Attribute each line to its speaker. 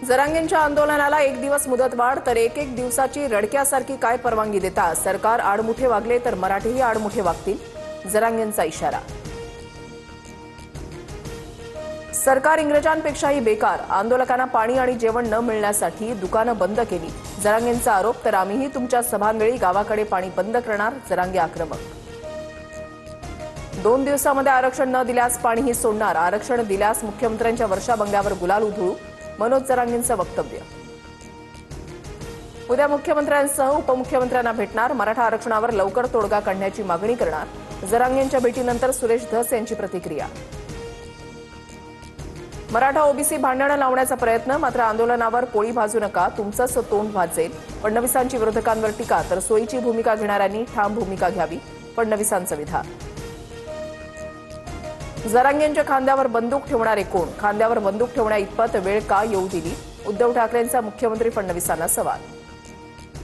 Speaker 1: जरांगेंच्या आंदोलनाला एक दिवस मुदतवाढ तर एक दिवसाची रडक्यासारखी काय परवानगी देता? सरकार आडमुठे वागले तर मराठीही आडमुठे वागतील, जरांगेंचा इशारा. सरकार इंग्रजांपेक्षाही बेकार, आंदोलकांना पाणी आणि जेवण न मिळण्यासाठी दुकानं बंद केली, जरांगेंचा आरोप. तर आम्हीही तुमच्या सभांवेळी गावाकडे पाणी बंद करणार, जरांगे आक्रमक. 2 दिवसांमध्ये आरक्षण न दिल्यास पाणीही सोडणार, आरक्षण दिल्यास मुख्यमंत्र्यांच्या वर्षाबंगल्यावर गुलाल उधळू, मनोज जरांगेंचं वक्तव्य. उद्या मुख्यमंत्र्यांसह उपमुख्यमंत्र्यांना भेटणार, मराठा आरक्षणावर लवकर तोडगा काढण्याची मागणी करणार, जरांगेंच्या भेटीनंतर सुरेश धस यांची प्रतिक्रिया. मराठा ओबीसी भांडणं लावण्याचा प्रयत्न, मात्र आंदोलनावर पोळी भाजू नका, तुमचंच तोंड भाजेल, फडणवीसांची विरोधकांवर टीका. तर सोयीची भूमिका घेणाऱ्यांनी ठाम भूमिका घ्यावी, फडणवीसांचं विधान. जरांगेंच्या खांद्यावर बंदूक ठेवणारे कोण? खांद्यावर बंदूक ठेवण्या इतपत वेळ का येऊ दिली? उद्धव ठाकरेंचा मुख्यमंत्री फडणवीसांना सवाल.